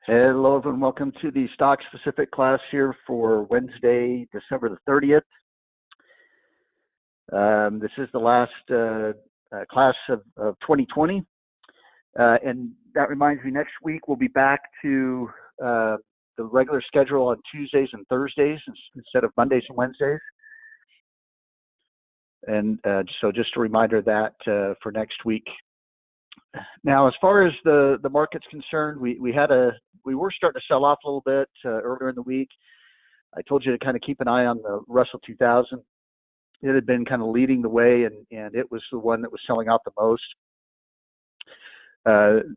Hello, everyone. Welcome to the stock-specific class here for Wednesday, December the 30th. This is the last class of 2020. And that reminds me, next week we'll be back to the regular schedule on Tuesdays and Thursdays instead of Mondays and Wednesdays. And so just a reminder that for next week. Now, as far as the market's concerned, we were starting to sell off a little bit earlier in the week. I told you to kind of keep an eye on the Russell 2000. It had been kind of leading the way, and it was the one that was selling out the most.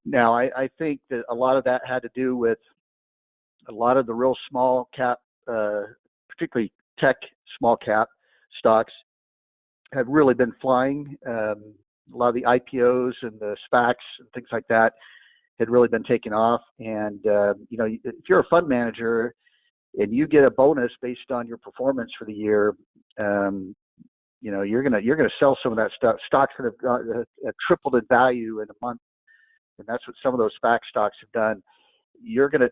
Now, I think that a lot of that had to do with a lot of the real small cap, particularly tech small cap stocks, have really been flying. A lot of the IPOs and the SPACs and things like that had really been taking off. And if you're a fund manager and you get a bonus based on your performance for the year, you're gonna sell some of that stuff. Stocks that have got tripled in value in a month, and that's what some of those SPAC stocks have done. You're gonna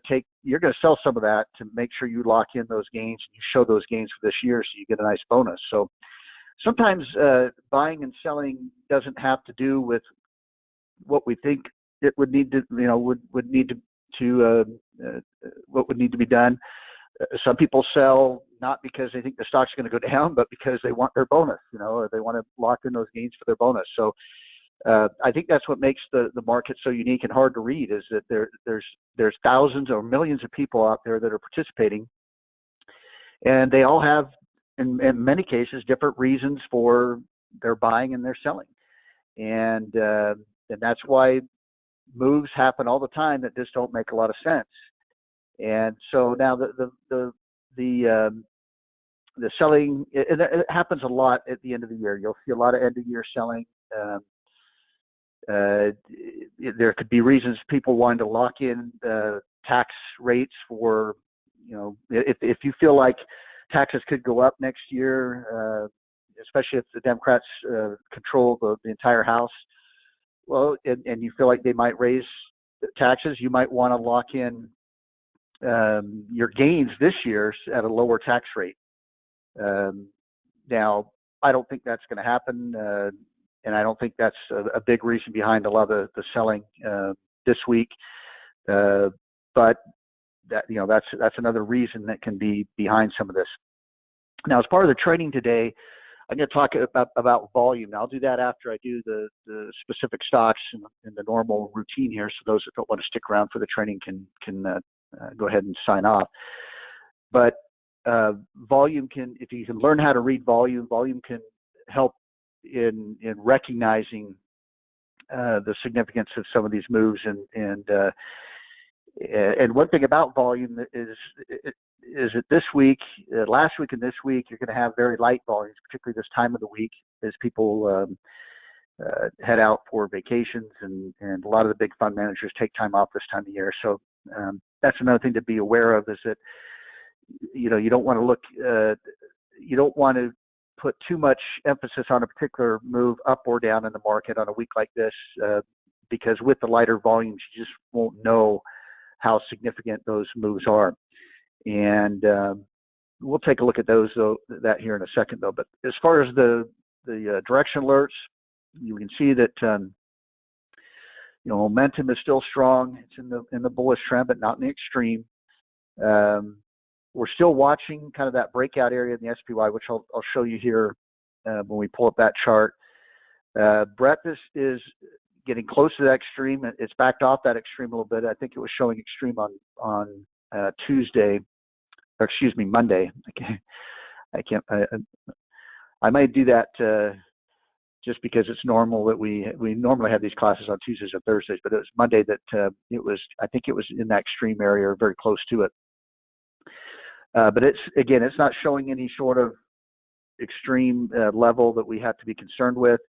sell some of that to make sure you lock in those gains and you show those gains for this year, so you get a nice bonus. So sometimes buying and selling doesn't have to do with what we think it would need to, would need to what would need to be done. Some people sell not because they think the stock's going to go down, but because they want their bonus, or they want to lock in those gains for their bonus. So I think that's what makes the market so unique and hard to read, is that there's thousands or millions of people out there that are participating, and they all have, in many cases, different reasons for their buying and their selling, and that's why moves happen all the time that just don't make a lot of sense. And so now the selling, it happens a lot at the end of the year. You'll see a lot of end of year selling. There could be reasons people wanting to lock in tax rates for, if you feel like taxes could go up next year, especially if the Democrats control the entire House. Well, and you feel like they might raise taxes, you might want to lock in your gains this year at a lower tax rate. Now, I don't think that's going to happen, and I don't think that's a big reason behind a lot of the selling this week. But that's another reason that can be behind some of this. Now, as part of the trading today, I'm going to talk about volume. Now, I'll do that after I do the specific stocks in the normal routine here. So those that don't want to stick around for the trading can go ahead and sign off. But volume if you can learn how to read volume can help in recognizing the significance of some of these moves. And one thing about volume is that this week, last week and this week, you're going to have very light volumes, particularly this time of the week, as people head out for vacations, and a lot of the big fund managers take time off this time of year. So that's another thing to be aware of, is that you don't want to look, you don't want to put too much emphasis on a particular move up or down in the market on a week like this, because with the lighter volumes, you just won't know how significant those moves are. And we'll take a look at that here in a second, though. But as far as the direction alerts, you can see that momentum is still strong. It's in the bullish trend, but not in the extreme. We're still watching kind of that breakout area in the SPY, which I'll show you here when we pull up that chart. Breadth is getting close to that extreme. It's backed off that extreme a little bit. I think it was showing extreme on Tuesday, or excuse me, Monday. I might do that just because it's normal that we normally have these classes on Tuesdays or Thursdays, but it was Monday that I think it was in that extreme area or very close to it. But it's not showing any sort of extreme level that we have to be concerned with.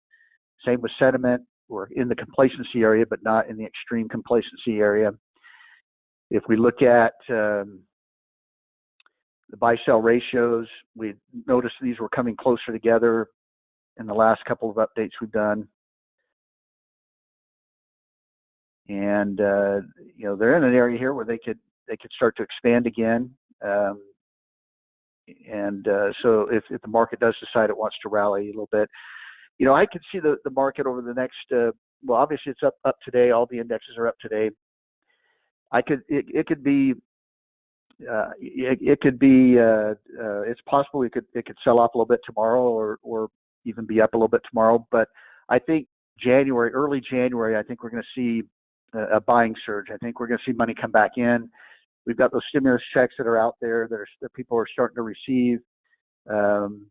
Same with sentiment. We're in the complacency area, but not in the extreme complacency area. If we look at the buy-sell ratios, we noticed these were coming closer together in the last couple of updates we've done. and they're in an area here where they could start to expand again. So if the market does decide it wants to rally a little bit, I could see the market over the next. Well, obviously it's up today. All the indexes are up today. It could be. It's possible it could sell off a little bit tomorrow, or even be up a little bit tomorrow. But I think early January, I think we're going to see a buying surge. I think we're going to see money come back in. We've got those stimulus checks that are out there that people are starting to receive. Some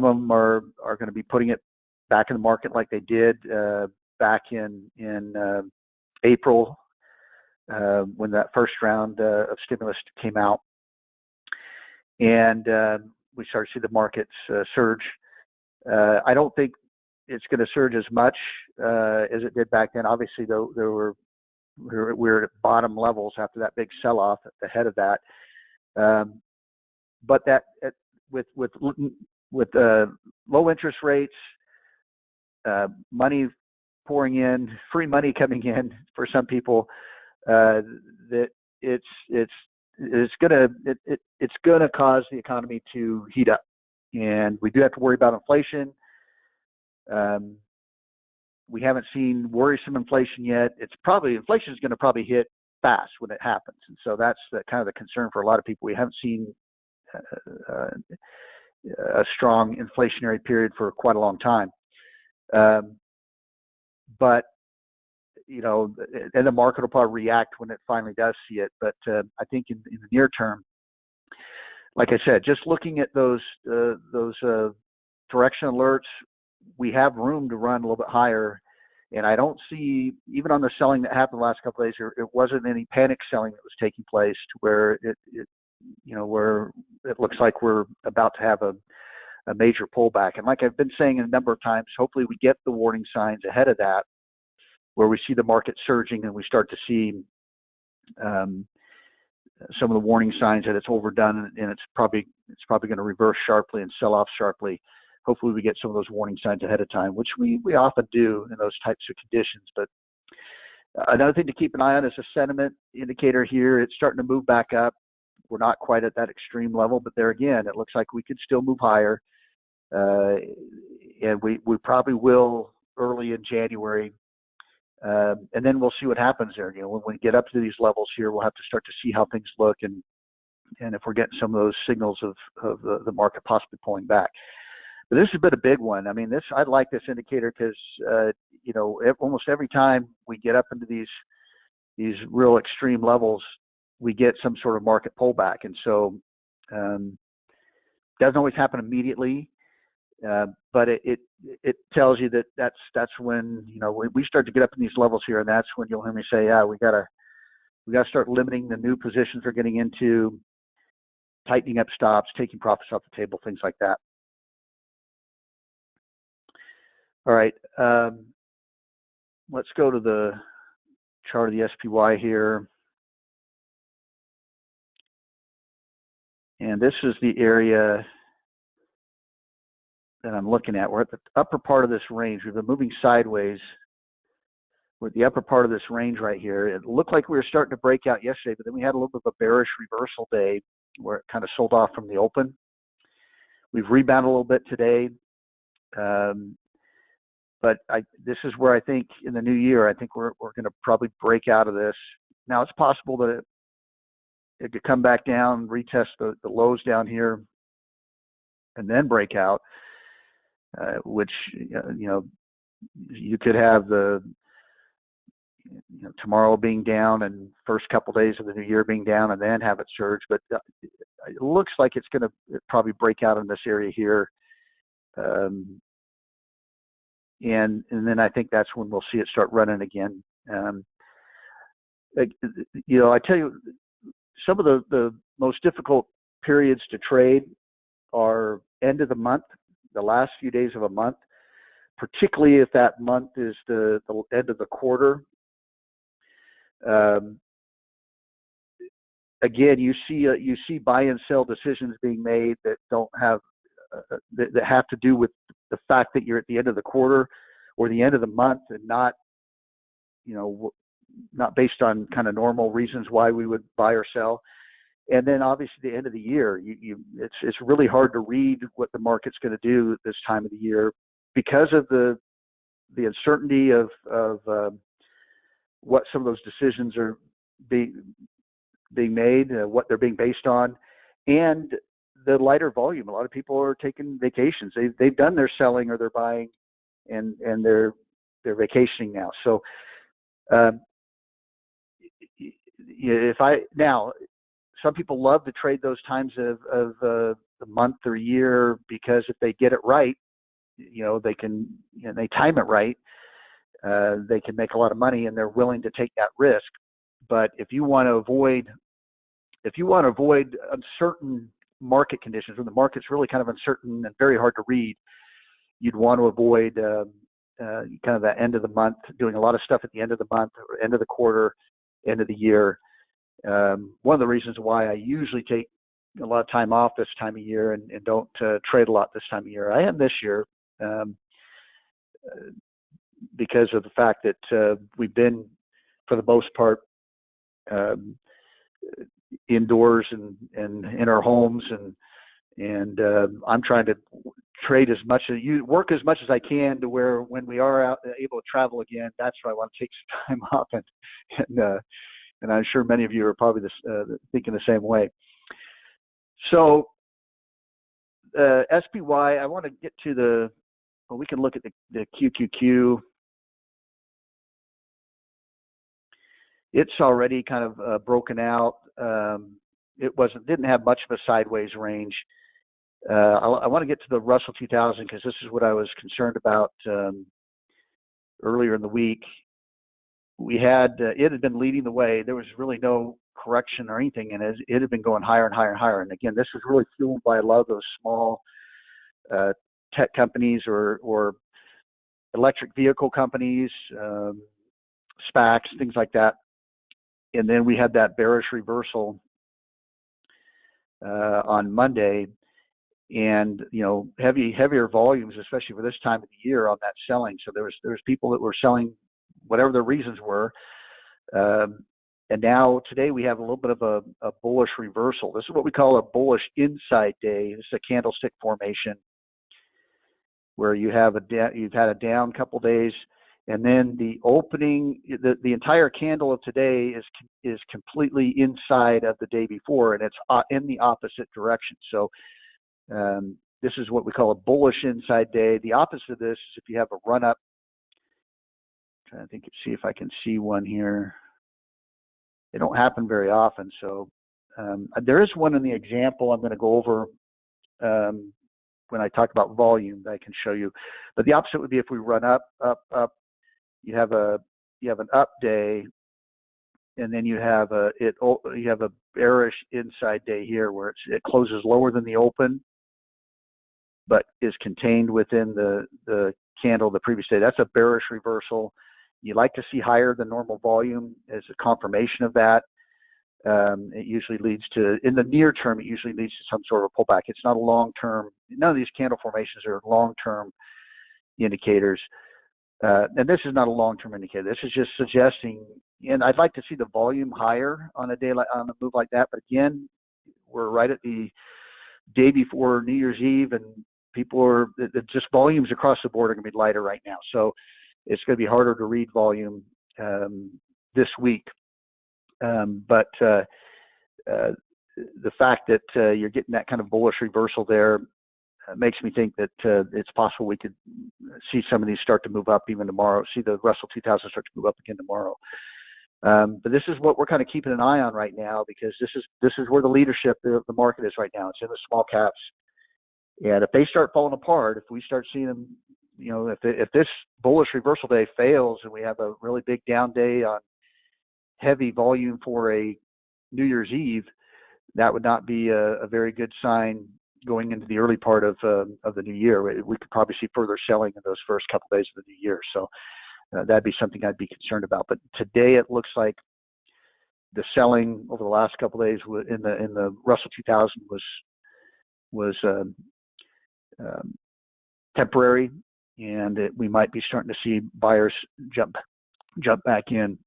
of them are going to be putting it back in the market like they did back in April. When that first round of stimulus came out, and we started to see the markets surge. I don't think it's going to surge as much as it did back then. Obviously, though, we're at bottom levels after that big sell-off at the head of that. But that with low interest rates, money pouring in, free money coming in for some people. That it's gonna cause the economy to heat up, and we do have to worry about inflation. We haven't seen worrisome inflation yet. Inflation is going to probably hit fast when it happens, and so that's kind of the concern for a lot of people. We haven't seen a strong inflationary period for quite a long time, but and the market will probably react when it finally does see it. But I think in the near term, like I said, just looking at those direction alerts, we have room to run a little bit higher. And I don't see, even on the selling that happened the last couple of days, it wasn't any panic selling that was taking place to where where it looks like we're about to have a major pullback. And like I've been saying a number of times, hopefully we get the warning signs ahead of that, where we see the market surging and we start to see some of the warning signs that it's overdone and it's probably going to reverse sharply and sell off sharply. Hopefully we get some of those warning signs ahead of time, which we often do in those types of conditions. But another thing to keep an eye on is a sentiment indicator here. It's starting to move back up. We're not quite at that extreme level, but there again, it looks like we could still move higher. And we probably will early in January. And then we'll see what happens there. When we get up to these levels here, we'll have to start to see how things look and if we're getting some of those signals of the market possibly pulling back. But this has been a big one. I mean, I like this indicator because almost every time we get up into these real extreme levels, we get some sort of market pullback, and so doesn't always happen immediately. But it tells you that's when we start to get up in these levels here, and that's when you'll hear me say, yeah, we gotta start limiting the new positions we're getting into, tightening up stops, taking profits off the table, things like that. All right, let's go to the chart of the SPY here, and this is the area that I'm looking at. We're at the upper part of this range. We've been moving sideways. We're at the upper part of this range right here. It looked like we were starting to break out yesterday, but then we had a little bit of a bearish reversal day where it kind of sold off from the open. We've rebounded a little bit today. But this is where I think in the new year, I think we're going to probably break out of this. Now, it's possible that it could come back down, retest the lows down here, and then break out. Which you could have tomorrow being down and first couple days of the new year being down and then have it surge. But it looks like it's going to probably break out in this area here, and then I think that's when we'll see it start running again. I tell you, some of the most difficult periods to trade are end of the month. The last few days of a month, particularly if that month is the end of the quarter. Again, you see buy and sell decisions being made that don't have that have to do with the fact that you're at the end of the quarter or the end of the month and not not based on kind of normal reasons why we would buy or sell. And then obviously the end of the year, it's really hard to read what the market's going to do this time of the year because of the uncertainty of what some of those decisions are being made, what they're being based on, and the lighter volume. A lot of people are taking vacations. They've done their selling or their buying, and they're vacationing now. So some people love to trade those times of the month or year because if they get it right, they can, they time it right, they can make a lot of money and they're willing to take that risk. But if you want to avoid uncertain market conditions, when the market's really kind of uncertain and very hard to read, you'd want to avoid kind of the end of the month, doing a lot of stuff at the end of the month, or end of the quarter, end of the year. One of the reasons why I usually take a lot of time off this time of year and don't trade a lot this time of year. I am this year because of the fact that we've been, for the most part, indoors and in our homes, and I'm trying to trade as much as work as much as I can to where when we are out able to travel again, that's where I want to take some time off, and I'm sure many of you are probably thinking the same way. So SPY, I want to get to we can look at the QQQ. It's already kind of broken out. It didn't have much of a sideways range. I want to get to the Russell 2000 because this is what I was concerned about earlier in the week. It had been leading the way. There was really no correction or anything, and it had been going higher and higher and higher. And again, this was really fueled by a lot of those small tech companies or electric vehicle companies, SPACs, things like that. And then we had that bearish reversal on Monday, and heavier volumes, especially for this time of the year on that selling. So there was people that were selling whatever their reasons were. And now today we have a little bit of a bullish reversal. This is what we call a bullish inside day. This is a candlestick formation where you've had a down couple days, and then the opening, the entire candle of today is completely inside of the day before, and it's in the opposite direction. So this is what we call a bullish inside day. The opposite of this is if you have a run up. I'm trying to think, see if I can see one here. They don't happen very often. So there is one in the example I'm going to go over when I talk about volume that I can show you. But the opposite would be if we run up, up, up. You have an up day, and then you have a bearish inside day here where it closes lower than the open, but is contained within the candle the previous day. That's a bearish reversal. You like to see higher than normal volume as a confirmation of that. It usually leads to, in the near term, it usually leads to some sort of a pullback. It's not a long-term. None of these candle formations are long-term indicators. And this is not a long-term indicator. This is just suggesting, and I'd like to see the volume higher on a move like that. But again, we're right at the day before New Year's Eve, and just volumes across the board are going to be lighter right now. So it's going to be harder to read volume this week. But the fact that you're getting that kind of bullish reversal there makes me think that it's possible we could see some of these start to move up even tomorrow, see the Russell 2000 start to move up again tomorrow. But this is what we're kind of keeping an eye on right now, because this is where the leadership of the market is right now. It's in the small caps. And if they start falling apart, if we start seeing them, if this bullish reversal day fails and we have a really big down day on heavy volume for a New Year's Eve, that would not be a very good sign going into the early part of the new year. We could probably see further selling in those first couple of days of the new year. So that'd be something I'd be concerned about. But today it looks like the selling over the last couple of days in the Russell 2000 was temporary, and we might be starting to see buyers jump jump back in.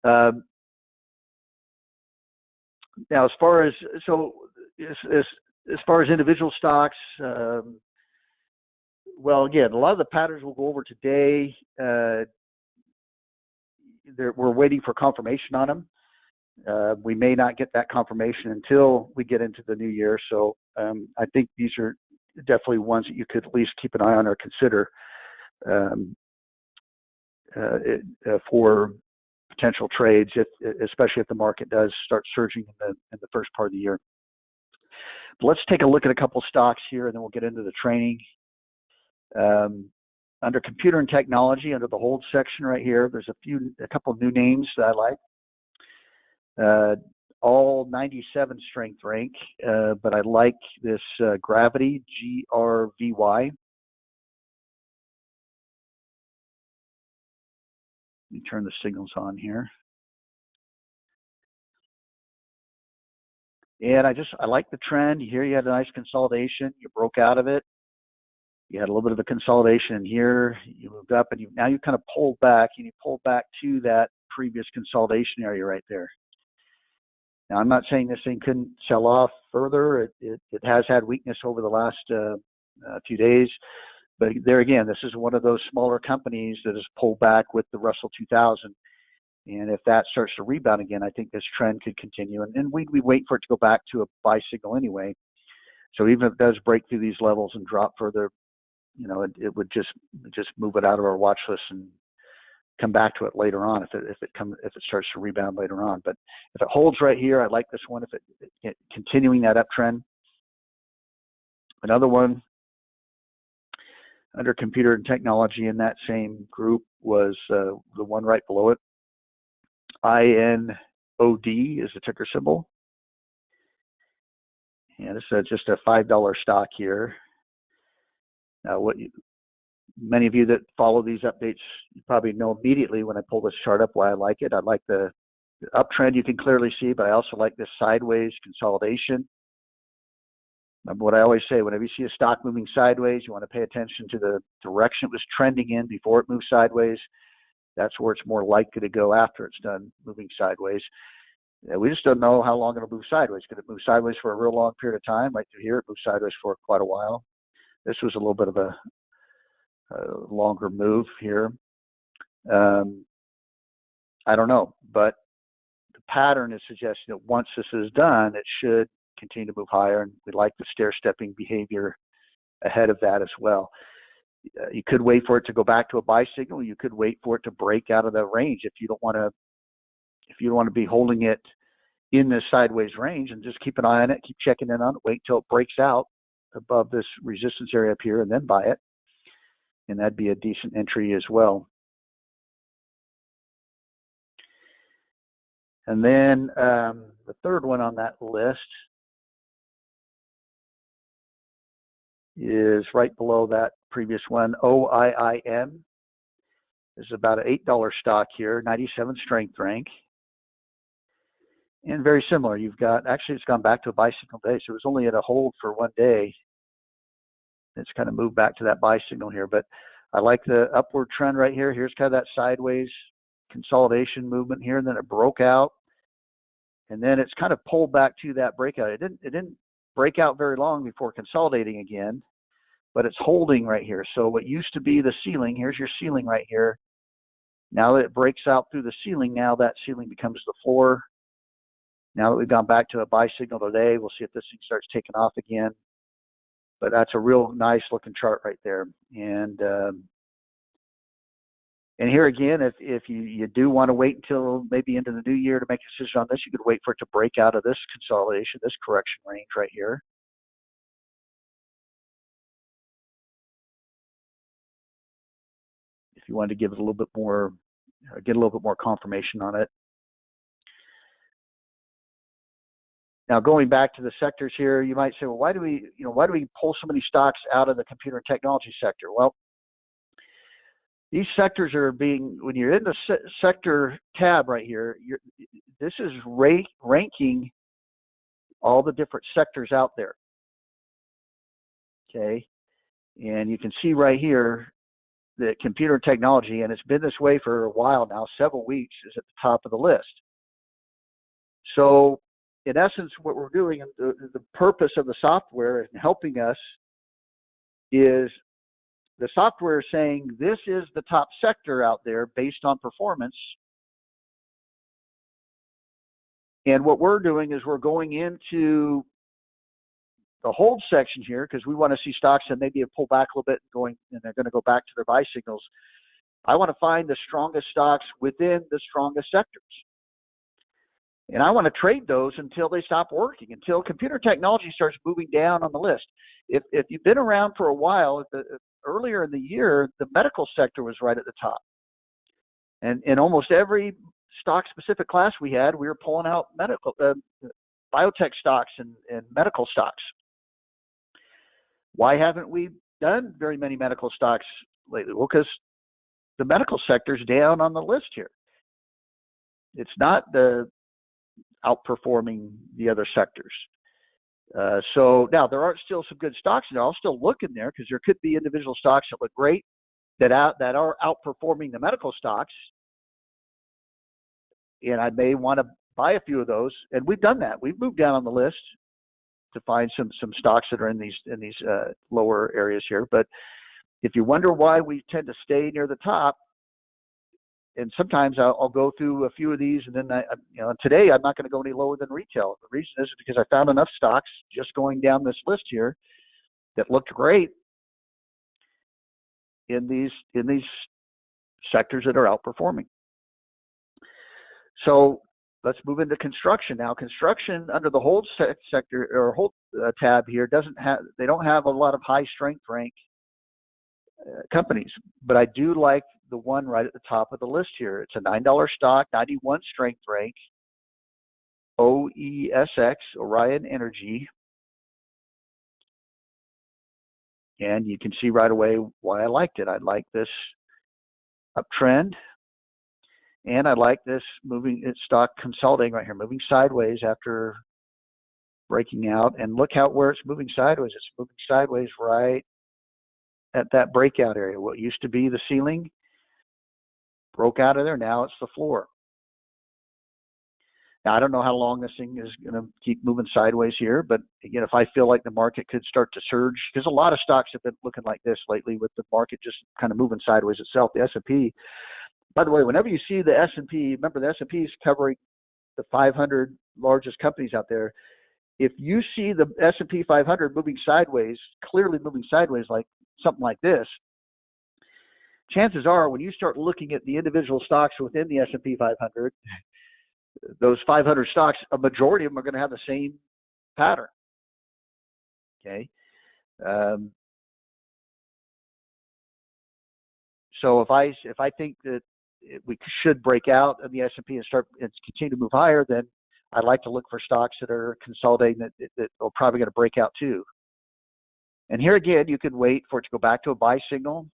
Now, as far as individual stocks, well, again, a lot of the patterns we'll go over today, we're waiting for confirmation on them. We may not get that confirmation until we get into the new year. So I think these are definitely ones that you could at least keep an eye on or consider for potential trades, especially if the market does start surging in the first part of the year. But let's take a look at a couple stocks here, and then we'll get into the training. Under computer and technology, under the hold section right here, there's a couple of new names that I like. All 97 strength rank, but I like this Gravity, GRVY. Let me turn the signals on here. And I like the trend. Here you had a nice consolidation. You broke out of it. You had a little bit of a consolidation in here. You moved up, and now you kind of pulled back, and you pulled back to that previous consolidation area right there. Now, I'm not saying this thing couldn't sell off further. It has had weakness over the last few days. But there again, this is one of those smaller companies that has pulled back with the Russell 2000. And if that starts to rebound again, I think this trend could continue. And we wait for it to go back to a buy signal anyway. So even if it does break through these levels and drop further, it would just move it out of our watch list and come back to it later on if it starts to rebound later on. But if it holds right here, I like this one. If it continuing that uptrend. Another one under computer and technology in that same group was the one right below it. INOD is the ticker symbol. And this is just a $5 stock here. Now, many of you that follow these updates, you probably know immediately when I pull this chart up why I like it. I like the uptrend you can clearly see, but I also like this sideways consolidation. Remember what I always say, whenever you see a stock moving sideways, you want to pay attention to the direction it was trending in before it moved sideways. That's where it's more likely to go after it's done moving sideways. We just don't know how long it'll move sideways. Could it move sideways for a real long period of time? Right through here, it moved sideways for quite a while. This was a little bit of a longer move here. I don't know, but the pattern is suggesting that once this is done, it should continue to move higher, and we like the stair-stepping behavior ahead of that as well. You could wait for it to go back to a buy signal. You could wait for it to break out of the range if you don't want to be holding it in this sideways range, and just keep an eye on it, keep checking in on it, wait until it breaks out above this resistance area up here, and then buy it. And that'd be a decent entry as well. And then the third one on that list is right below that previous one, OIIM. This is about an $8 stock here, 97 strength rank. And very similar. You've got, actually it's gone back to a buy signal day, so it was only at a hold for one day. It's kind of moved back to that buy signal here, but I like the upward trend right here. Here's kind of that sideways consolidation movement here, and then it broke out, and then it's kind of pulled back to that breakout. It didn't break out very long before consolidating again, but it's holding right here. So what used to be the ceiling, here's your ceiling right here. Now that it breaks out through the ceiling, now that ceiling becomes the floor. Now that we've gone back to a buy signal today, we'll see if this thing starts taking off again. But that's a real nice looking chart right there. And here again, if you do want to wait until maybe into the new year to make a decision on this, you could wait for it to break out of this consolidation, this correction range right here. If you wanted to give it a little bit more, get a little bit more confirmation on it. Now, going back to the sectors here, you might say, well, why do we pull so many stocks out of the computer and technology sector? Well, these sectors are when you're in the sector tab right here, this is ranking all the different sectors out there. Okay, and you can see right here, the computer technology, and it's been this way for a while now, several weeks, is at the top of the list. So in essence, what we're doing, and the purpose of the software and helping us, is the software is saying this is the top sector out there based on performance. And what we're doing is we're going into the hold section here because we want to see stocks that maybe have pulled back a little bit and they're going to go back to their buy signals. I want to find the strongest stocks within the strongest sectors. And I want to trade those until they stop working, until computer technology starts moving down on the list. If you've been around for a while, earlier in the year, the medical sector was right at the top. And in almost every stock-specific class we had, we were pulling out medical, biotech stocks and medical stocks. Why haven't we done very many medical stocks lately? Well, because the medical sector is down on the list here. It's not outperforming the other sectors. So now there are still some good stocks in there. I'll still look in there because there could be individual stocks that look great that are outperforming the medical stocks, and I may want to buy a few of those. And we've done that. We've moved down on the list to find some stocks that are in these lower areas here. But if you wonder why we tend to stay near the top, and sometimes I'll go through a few of these, and then today I'm not going to go any lower than retail. The reason is because I found enough stocks just going down this list here that looked great in these sectors that are outperforming. So let's move into construction now. Construction under the hold sector or hold tab here they don't have a lot of high strength rank companies, but I do like the one right at the top of the list here. It's a $9 stock, 91 strength rank, OESX, Orion Energy. And you can see right away why I liked it. I like this uptrend, and I like this stock consolidating right here, moving sideways after breaking out. And look where it's moving sideways. It's moving sideways right at that breakout area. What used to be the ceiling broke out of there. Now it's the floor. Now, I don't know how long this thing is going to keep moving sideways here, but again, if I feel like the market could start to surge, because a lot of stocks have been looking like this lately with the market just kind of moving sideways itself. The S&P, by the way, whenever you see the S&P, remember the S&P is covering the 500 largest companies out there. If you see the S&P 500 moving sideways, clearly moving sideways like something like this, chances are when you start looking at the individual stocks within the S&P 500, those 500 stocks, a majority of them are going to have the same pattern. Okay. So if I think that we should break out of the S&P and continue to move higher, then I'd like to look for stocks that are consolidating that are probably going to break out too. And here again, you could wait for it to go back to a buy signal.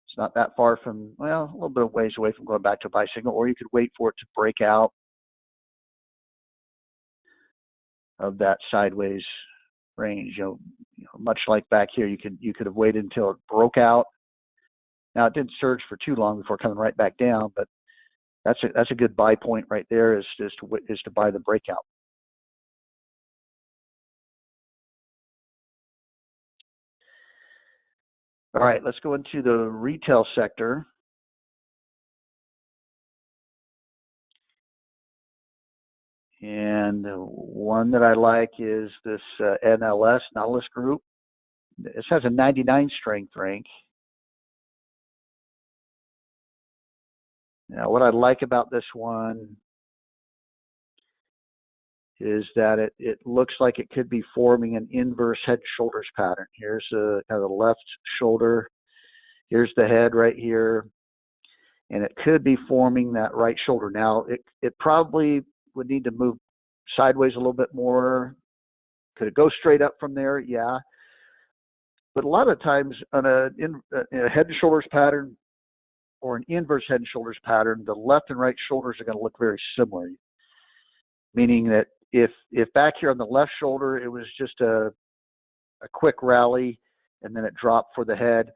It's not that far from, well, a little bit of ways away from going back to a buy signal, or you could wait for it to break out of that sideways range. Much like back here, you could have waited until it broke out. Now it didn't surge for too long before coming right back down, but that's a good buy point right there is to buy the breakout. All right, let's go into the retail sector. And one that I like is this NLS, Nautilus Group. This has a 99 strength rank. Now, what I like about this one is that it looks like it could be forming an inverse head shoulders pattern. Here's kind of the left shoulder. Here's the head right here. And it could be forming that right shoulder. Now, it probably would need to move sideways a little bit more. Could it go straight up from there? Yeah. But a lot of times on a head and shoulders pattern or an inverse head and shoulders pattern, the left and right shoulders are going to look very similar. Meaning that if back here on the left shoulder, it was just a quick rally and then it dropped for the head,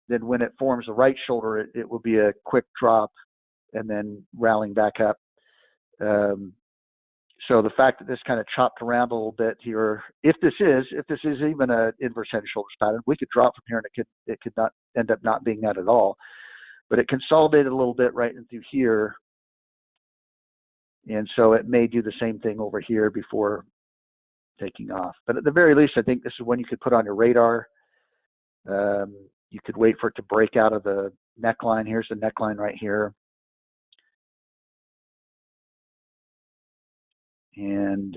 then when it forms the right shoulder, it will be a quick drop and then rallying back up. So the fact that this kind of chopped around a little bit here, if this is even an inverse head and shoulders pattern, we could drop from here and it could not end up not being that at all. But it consolidated a little bit right in through here, and so it may do the same thing over here before taking off. But at the very least, I think this is one you could put on your radar. You could wait for it to break out of the neckline. Here's the neckline right here. And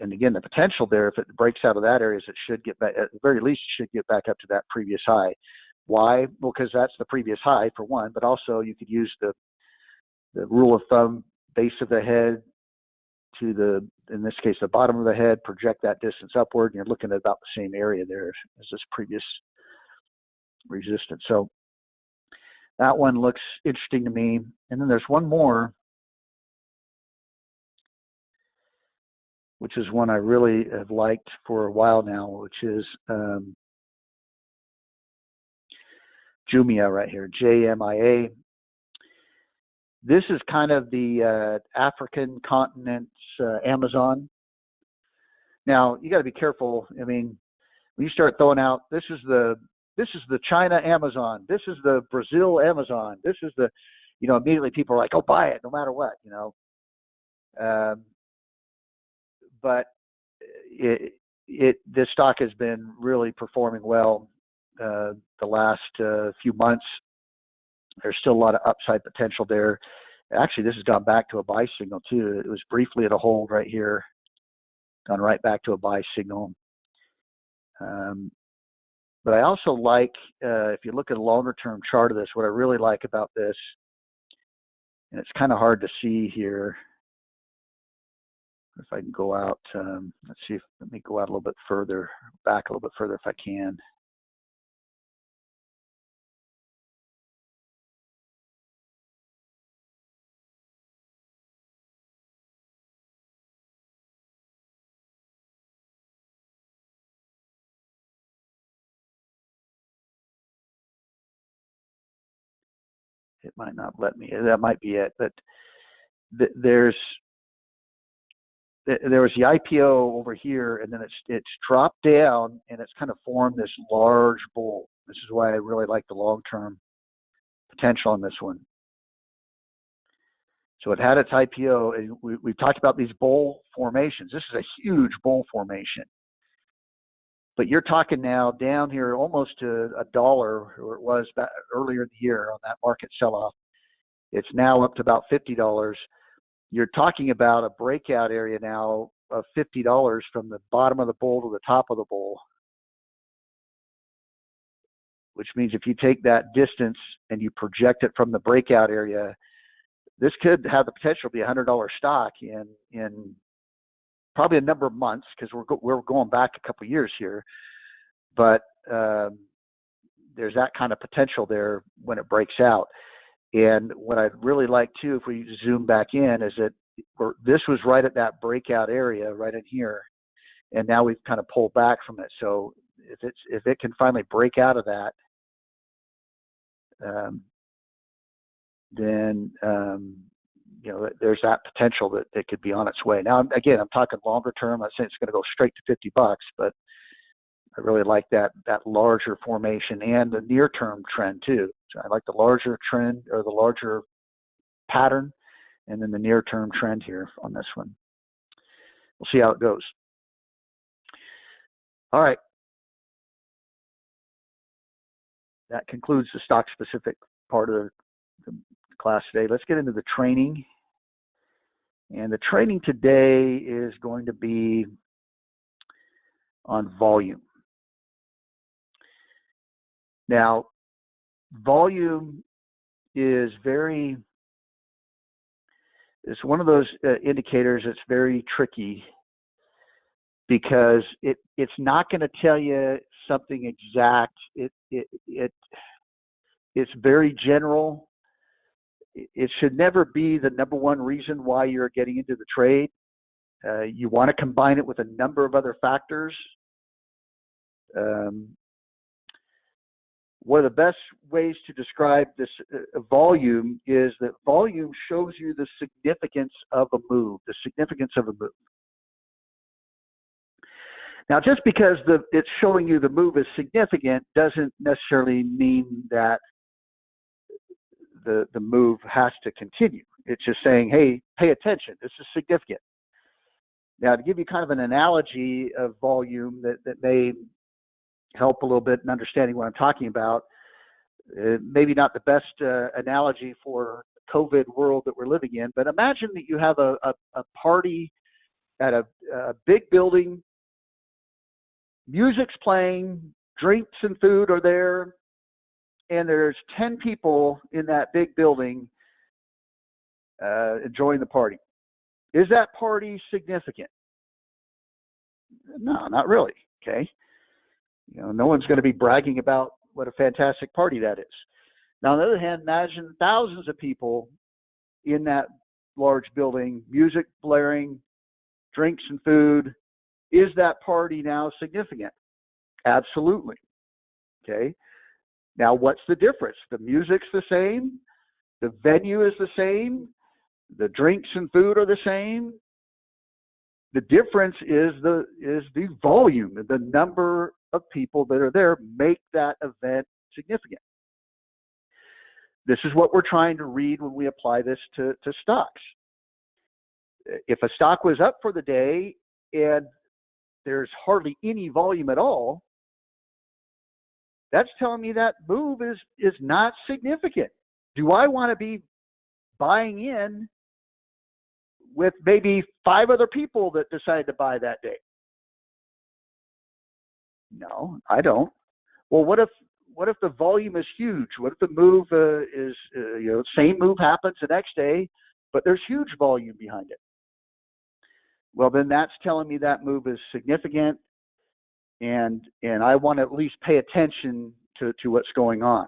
again, the potential there, if it breaks out of that area, is it should get back, at the very least, it should get back up to that previous high. Why? Well, because that's the previous high for one, but also you could use the rule of thumb, base of the head to the, in this case, the bottom of the head, project that distance upward, and you're looking at about the same area there as this previous resistance. So that one looks interesting to me. And then there's one more, which is one I really have liked for a while now, which is Jumia right here, JMIA. This is kind of the African continent's Amazon. Now you got to be careful. I mean, when you start throwing out, this is the China Amazon, this is the Brazil Amazon, this is the, immediately people are like, oh, buy it no matter what, but this stock has been really performing well the last few months. There's still a lot of upside potential there. Actually, this has gone back to a buy signal too. It was briefly at a hold right here, gone right back to a buy signal. But I also like, if you look at a longer term chart of this, what I really like about this, and it's kind of hard to see here, if I can go out, let's see, let me go out a little bit further, back a little bit further if I can. It might not let me, that might be it, but there was the IPO over here, and then it's dropped down, and it's kind of formed this large bull. This is why I really like the long-term potential on this one. So it had its IPO, and we've talked about these bull formations. This is a huge bull formation. But you're talking now down here almost to $1, where it was back earlier in the year on that market sell-off. It's now up to about $50. You're talking about a breakout area now of $50 from the bottom of the bull to the top of the bull, which means if you take that distance and you project it from the breakout area, this could have the potential to be a $100 stock in probably a number of months, because we're going back a couple of years here. But there's that kind of potential there when it breaks out. And what I'd really like too, if we zoom back in, is that this was right at that breakout area right in here, and now we've kind of pulled back from it. So if it can finally break out of that, then there's that potential that it could be on its way. Now, again, I'm talking longer term. I'm not saying it's going to go straight to $50, but I really like that larger formation and the near term trend too. So I like the larger trend, or the larger pattern, and then the near term trend here on this one. We'll see how it goes. All right. That concludes the stock specific part of the class today. Let's get into the training. And the training today is going to be on volume. Now, volume is it's one of those indicators that's very tricky, because it's not going to tell you something exact. It's very general. It should never be the number one reason why you're getting into the trade. You want to combine it with a number of other factors. One of the best ways to describe this volume is that volume shows you the significance of a move, the significance of a move. Now, just because it's showing you the move is significant doesn't necessarily mean that the move has to continue. It's just saying, hey, pay attention. This is significant. Now, to give you kind of an analogy of volume that may help a little bit in understanding what I'm talking about, maybe not the best analogy for COVID world that we're living in, but imagine that you have a party at a big building, music's playing, drinks and food are there, and there's 10 people in that big building enjoying the party. Is that party significant? No, not really. Okay. No one's going to be bragging about what a fantastic party that is. Now, on the other hand, imagine thousands of people in that large building, music blaring, drinks and food. Is that party now significant? Absolutely. Okay. Now, what's the difference? The music's the same. The venue is the same. The drinks and food are the same. The difference is the volume, the number of people that are there make that event significant. This is what we're trying to read when we apply this to stocks. If a stock was up for the day and there's hardly any volume at all, that's telling me that move is not significant. Do I want to be buying in with maybe 5 other people that decided to buy that day? No, I don't. Well, what if the volume is huge? What if the move is same move happens the next day, but there's huge volume behind it? Well, then that's telling me that move is significant, and I want to at least pay attention to what's going on.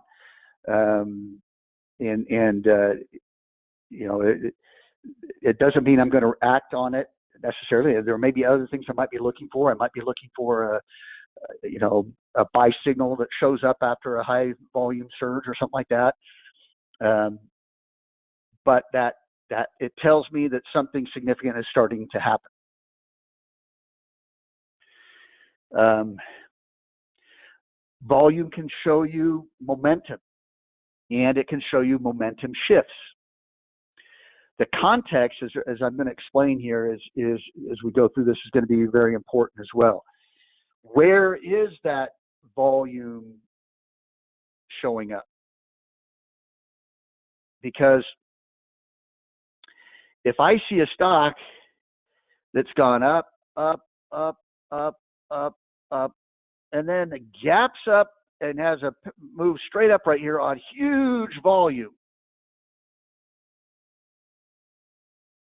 It doesn't mean I'm going to act on it necessarily. There may be other things I might be looking for. I might be looking for a buy signal that shows up after a high volume surge or something like that. But that it tells me that something significant is starting to happen. Volume can show you momentum, and it can show you momentum shifts. The context, as I'm going to explain here, is as we go through this, is going to be very important as well. Where is that volume showing up? Because if I see a stock that's gone up, up, up, up, up, up, and then it gaps up and has a move straight up right here on huge volume,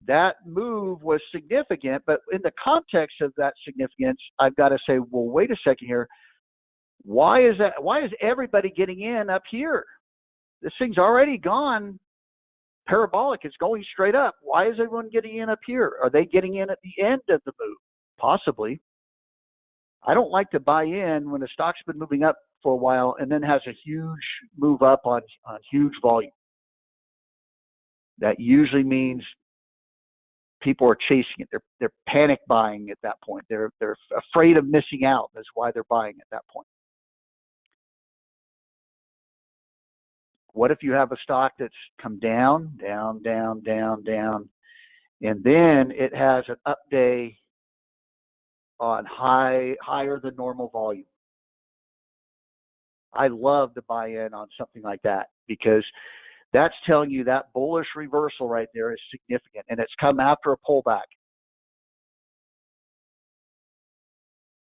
that move was significant, but in the context of that significance, I've got to say, well, wait a second here. Why is that? Why is everybody getting in up here? This thing's already gone parabolic. It's going straight up. Why is everyone getting in up here? Are they getting in at the end of the move? Possibly. I don't like to buy in when the stock's been moving up for a while and then has a huge move up on huge volume. That usually means people are chasing it. They're panic buying at that point. They're afraid of missing out. That's why they're buying at that point. What if you have a stock that's come down, down, down, down, down, and then it has an up day on higher than normal volume? I love to buy in on something like that because that's telling you that bullish reversal right there is significant, and it's come after a pullback.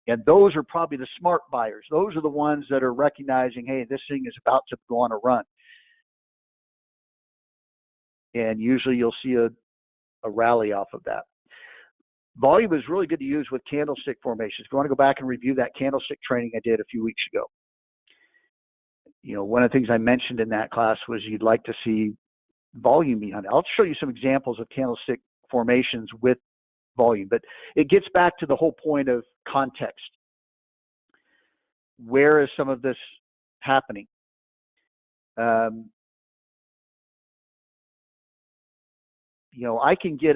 And those are probably the smart buyers. Those are the ones that are recognizing, hey, this thing is about to go on a run. And usually you'll see a rally off of that. Volume is really good to use with candlestick formations. If you want to go back and review that candlestick training I did a few weeks ago, one of the things I mentioned in that class was you'd like to see volume behind it. I'll show you some examples of candlestick formations with volume, but it gets back to the whole point of context. Where is some of this happening? I can get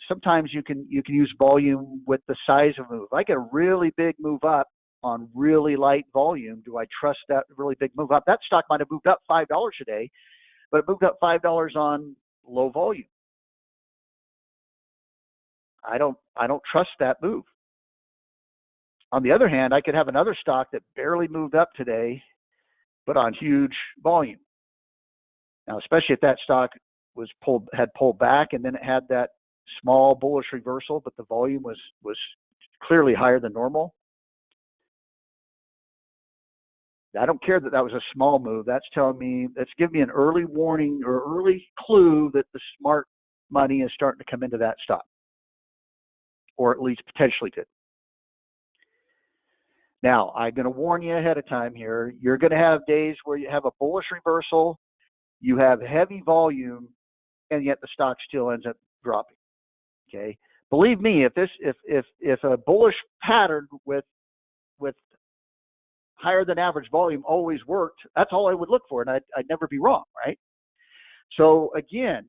sometimes you can use volume with the size of move. If I get a really big move up on really light volume, do I trust that really big move up? That stock might have moved up $5 a day, but it moved up $5 on low volume. I don't trust that move. On the other hand, I could have another stock that barely moved up today, but on huge volume. Now, especially if that stock had pulled back and then it had that small bullish reversal, but the volume was clearly higher than normal. I don't care that was a small move. That's giving me an early warning or early clue that the smart money is starting to come into that stock, or at least potentially could. Now, I'm going to warn you ahead of time here. You're going to have days where you have a bullish reversal, you have heavy volume, and yet the stock still ends up dropping. Okay, believe me, if a bullish pattern with higher than average volume always worked, that's all I would look for, and I'd never be wrong, right? So again,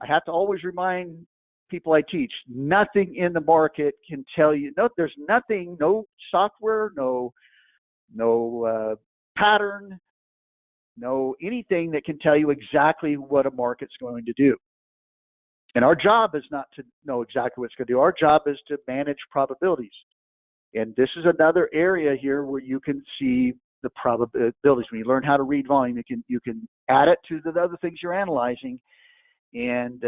I have to always remind people I teach, nothing in the market can tell you, there's nothing, no software, no pattern, no anything that can tell you exactly what a market's going to do. And our job is not to know exactly what it's going to do. Our job is to manage probabilities. And this is another area here where you can see the probabilities. When you learn how to read volume, you can add it to the other things you're analyzing, and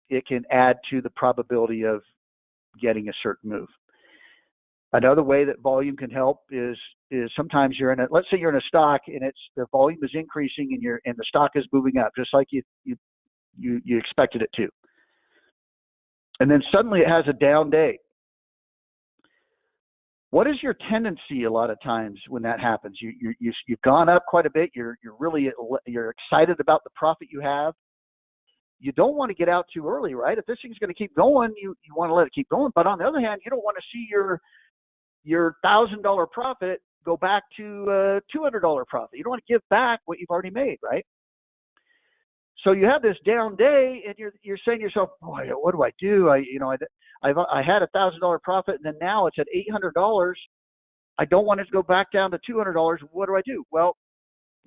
it can add to the probability of getting a certain move. Another way that volume can help is sometimes let's say you're in a stock and the volume is increasing and the stock is moving up just like you expected it to. And then suddenly it has a down day. What is your tendency a lot of times when that happens? You've gone up quite a bit. You're excited about the profit you have. You don't want to get out too early, right? If this thing's going to keep going, you want to let it keep going. But on the other hand, you don't want to see your $1,000 profit go back to a $200 profit. You don't want to give back what you've already made, right? So you have this down day, and you're saying to yourself, "Boy, what do I do? I had a $1,000 profit, and then now it's at $800. I don't want it to go back down to $200. What do I do?" Well,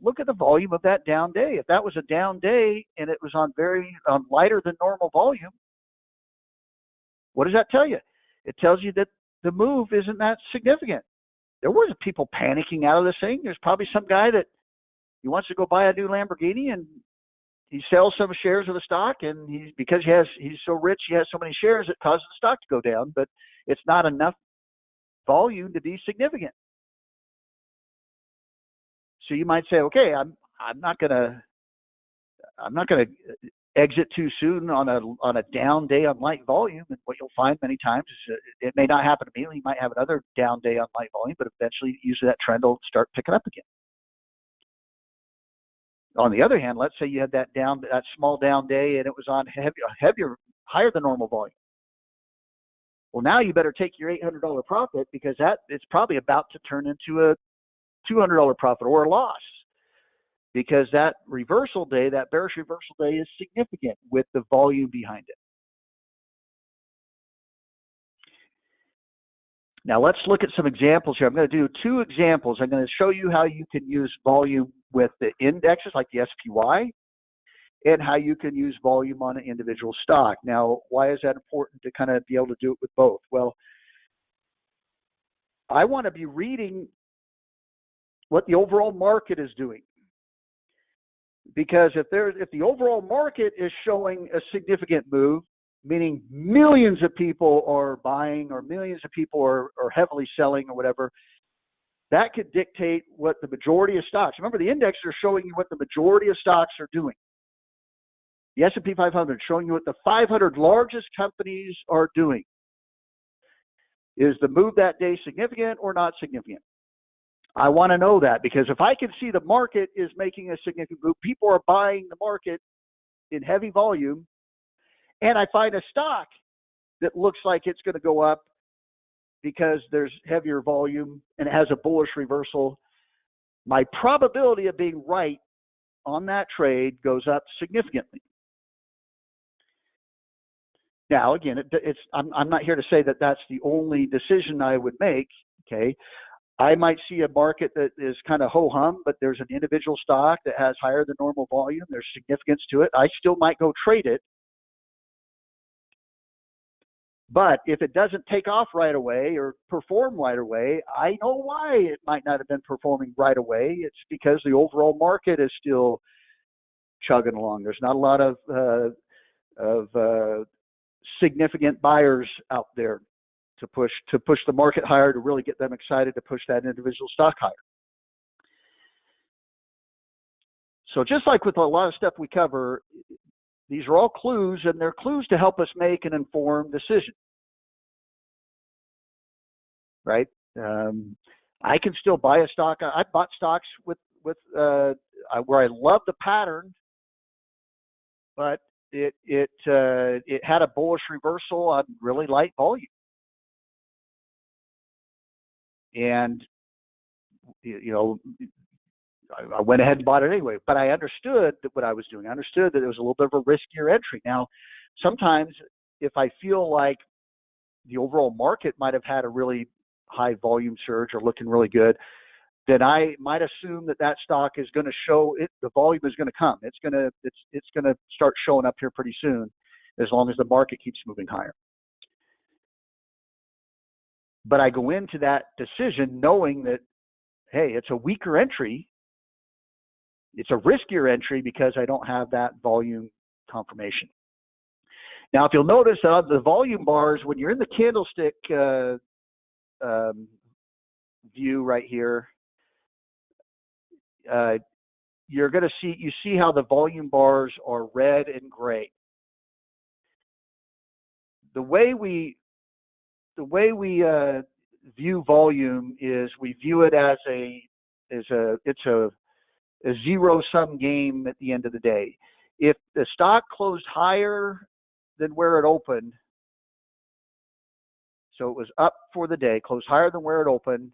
look at the volume of that down day. If that was a down day and it was on lighter than normal volume, what does that tell you? It tells you that the move isn't that significant. There wasn't people panicking out of this thing. There's probably some guy that he wants to go buy a new Lamborghini, and he sells some shares of the stock, and because he's so rich, he has so many shares, it causes the stock to go down, but it's not enough volume to be significant. So you might say, okay, I'm not gonna exit too soon on a down day on light volume. And what you'll find many times is it may not happen immediately. You might have another down day on light volume, but eventually usually that trend will start picking up again. On the other hand, let's say you had that small down day and it was on heavier, higher than normal volume. Well, now you better take your $800 profit, because it's probably about to turn into a $200 profit or a loss, because that reversal day, that bearish reversal day, is significant with the volume behind it. Now let's look at some examples here. I'm going to do 2 examples. I'm going to show you how you can use volume with the indexes like the SPY, and how you can use volume on an individual stock. Now, why is that important to kind of be able to do it with both? Well, I want to be reading what the overall market is doing. Because if the overall market is showing a significant move, meaning millions of people are buying or millions of people are heavily selling or whatever, that could dictate what the majority of stocks. Remember, the indexes are showing you what the majority of stocks are doing. The S&P 500 showing you what the 500 largest companies are doing. Is the move that day significant or not significant? I want to know that, because if I can see the market is making a significant move, people are buying the market in heavy volume, and I find a stock that looks like it's going to go up because there's heavier volume and it has a bullish reversal, my probability of being right on that trade goes up significantly. Now, again, I'm not here to say that that's the only decision I would make. Okay, I might see a market that is kind of ho-hum, but there's an individual stock that has higher than normal volume. There's significance to it. I still might go trade it. But if it doesn't take off right away or perform right away, I know why it might not have been performing right away. It's because the overall market is still chugging along. There's not a lot of significant buyers out there to push the market higher, to really get them excited to push that individual stock higher. So just like with a lot of stuff we cover, these are all clues, and they're clues to help us make an informed decision, right? I can still buy a stock. I bought stocks with where I love the pattern, but it had a bullish reversal on really light volume, and I went ahead and bought it anyway. But I understood what I was doing. I understood that it was a little bit of a riskier entry. Now, sometimes if I feel like the overall market might have had a really high volume surge or looking really good, then I might assume that stock is going to show it. The volume is going to come. It's going to start showing up here pretty soon, as long as the market keeps moving higher. But I go into that decision knowing that, hey, it's a weaker entry. It's a riskier entry because I don't have that volume confirmation. Now, if you'll notice that the volume bars, when you're in the candlestick view right here, you're going to see how the volume bars are red and gray. The way we view volume is we view it as it's a zero-sum game at the end of the day. If the stock closed higher than where it opened, so it was up for the day, closed higher than where it opened,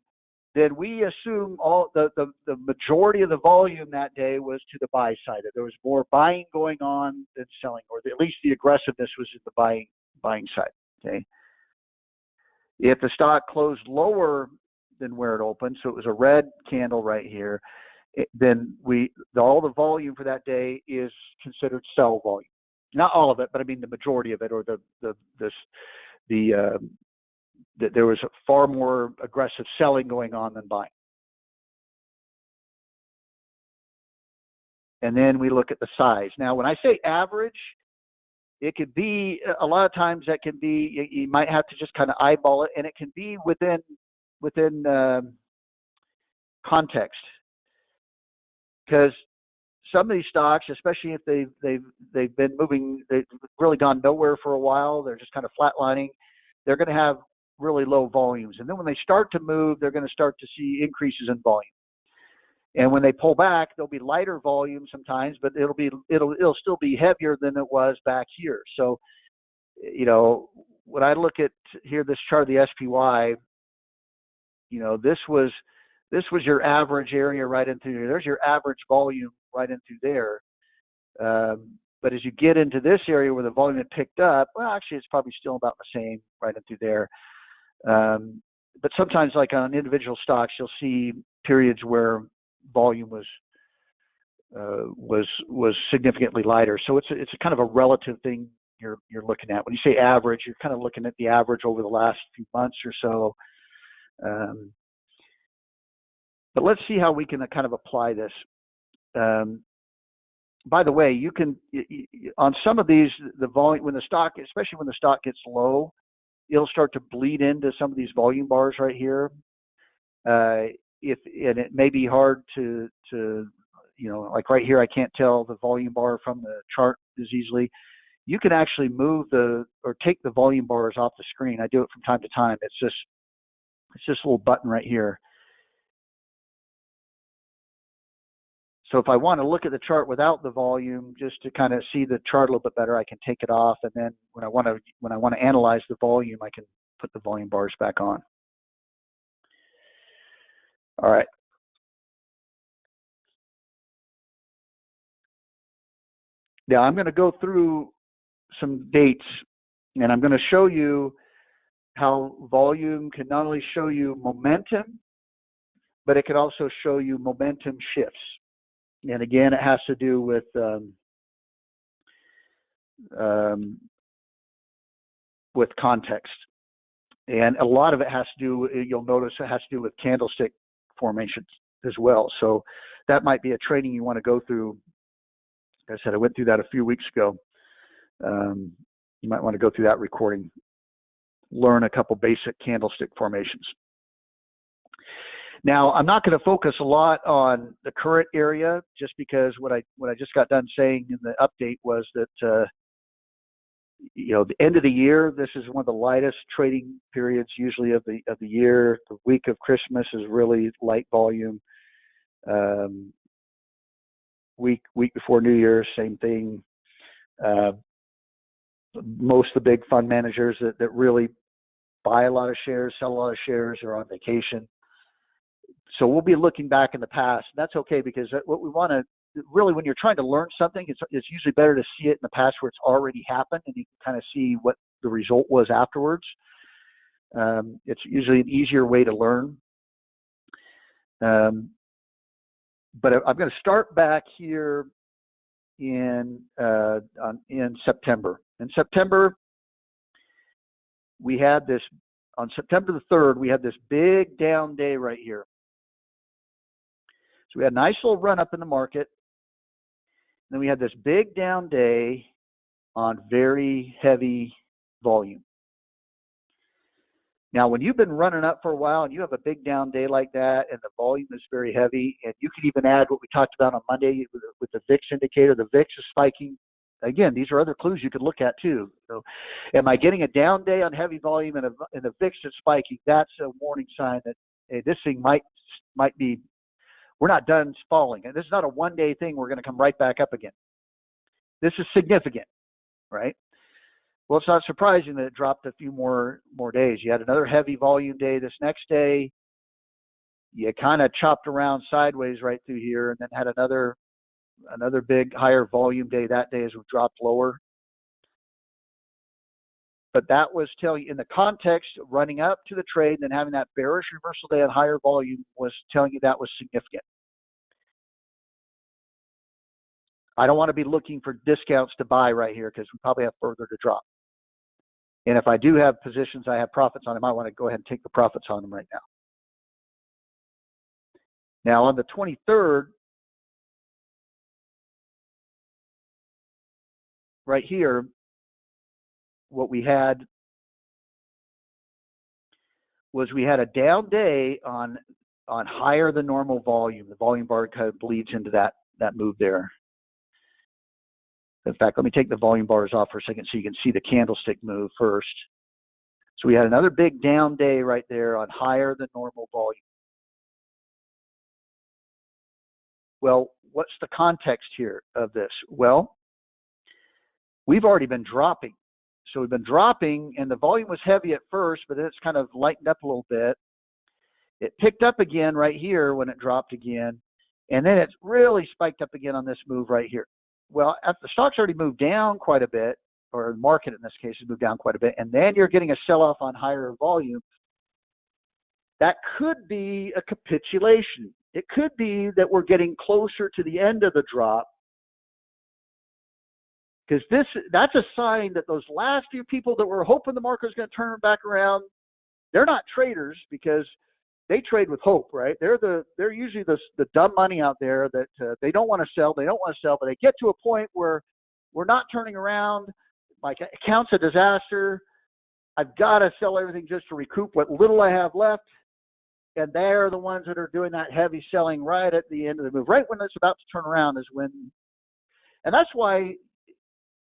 then we assume all the majority of the volume that day was to the buy side. There was more buying going on than selling, or at least the aggressiveness was at the buying side. Okay. If the stock closed lower than where it opened, so it was a red candle right here, then all the volume for that day is considered sell volume. Not all of it, but I mean the majority of it, or there was far more aggressive selling going on than buying. And then we look at the size. Now, when I say average, it could be, a lot of times that can be, you might have to just kind of eyeball it, and it can be within context. Because some of these stocks, especially if they've been moving, they've really gone nowhere for a while, they're just kind of flatlining, they're going to have really low volumes. And then when they start to move, they're going to start to see increases in volume. And when they pull back, there'll be lighter volume sometimes, but it'll still be heavier than it was back here. So, when I look at here, this chart of the SPY, this was your average area right into there. There's your average volume right into there. But as you get into this area where the volume had picked up, well, actually, it's probably still about the same right into there. But sometimes, like on individual stocks, you'll see periods where volume was significantly lighter. So it's a kind of a relative thing you're looking at. When you say average, you're kind of looking at the average over the last few months or so. But let's see how we can kind of apply this. By the way, you can, on some of these, the volume, especially when the stock gets low, it'll start to bleed into some of these volume bars right here. And it may be hard to like right here, I can't tell the volume bar from the chart as easily. You can actually take the volume bars off the screen. I do it from time to time. It's this little button right here. So if I want to look at the chart without the volume, just to kind of see the chart a little bit better, I can take it off. And then when I want to analyze the volume, I can put the volume bars back on. All right. Now I'm going to go through some dates, and I'm going to show you how volume can not only show you momentum, but it can also show you momentum shifts. And again, it has to do with context. And a lot of it has to do, you'll notice it has to do with candlestick formations as well. So that might be a training you want to go through. Like I said, I went through that a few weeks ago. You might want to go through that recording, learn a couple basic candlestick formations. Now, I'm not going to focus a lot on the current area, just because what I just got done saying in the update was that the end of the year, this is one of the lightest trading periods usually of the year. The week of Christmas is really light volume. Week before New Year's, same thing. Most of the big fund managers that really buy a lot of shares, sell a lot of shares, are on vacation. So we'll be looking back in the past. That's okay, because what we want to really, when you're trying to learn something, it's usually better to see it in the past where it's already happened, and you can kind of see what the result was afterwards. It's usually an easier way to learn. But I'm going to start back here in September. In September, we had this, on September the 3rd, we had this big down day right here. So we had a nice little run up in the market. Then we had this big down day on very heavy volume. Now, when you've been running up for a while and you have a big down day like that and the volume is very heavy, and you can even add what we talked about on Monday with the VIX indicator, the VIX is spiking. Again, these are other clues you could look at too. So, am I getting a down day on heavy volume and the VIX is spiking? That's a warning sign that, hey, this thing might be, we're not done falling. And this is not a one-day thing. We're going to come right back up again. This is significant, right? Well, it's not surprising that it dropped a few more days. You had another heavy volume day this next day. You kind of chopped around sideways right through here, and then had another big higher volume day that day as we dropped lower. But that was telling you, in the context of running up to the trade and then having that bearish reversal day at higher volume, was telling you that was significant. I don't want to be looking for discounts to buy right here, because we probably have further to drop. And if I do have positions I have profits on them, I want to go ahead and take the profits on them right now. Now, on the 23rd, right here, what we had was we had a down day on higher than normal volume. The volume bar kind of bleeds into that move there. In fact, let me take the volume bars off for a second so you can see the candlestick move first. So we had another big down day right there on higher than normal volume. Well, what's the context here of this? Well, we've already been dropping. So we've been dropping, and the volume was heavy at first, but then it's kind of lightened up a little bit. It picked up again right here when it dropped again, and then it's really spiked up again on this move right here. Well, the stock's already moved down quite a bit, or the market in this case has moved down quite a bit, and then you're getting a sell-off on higher volume. That could be a capitulation. It could be that we're getting closer to the end of the drop, because that's a sign that those last few people that were hoping the market was going to turn back around, they're not traders, because they trade with hope, right? They're usually the dumb money out there that they don't want to sell, but they get to a point where we're not turning around. My account's a disaster. I've got to sell everything just to recoup what little I have left. And they're the ones that are doing that heavy selling right at the end of the move, right when it's about to turn around is when. And that's why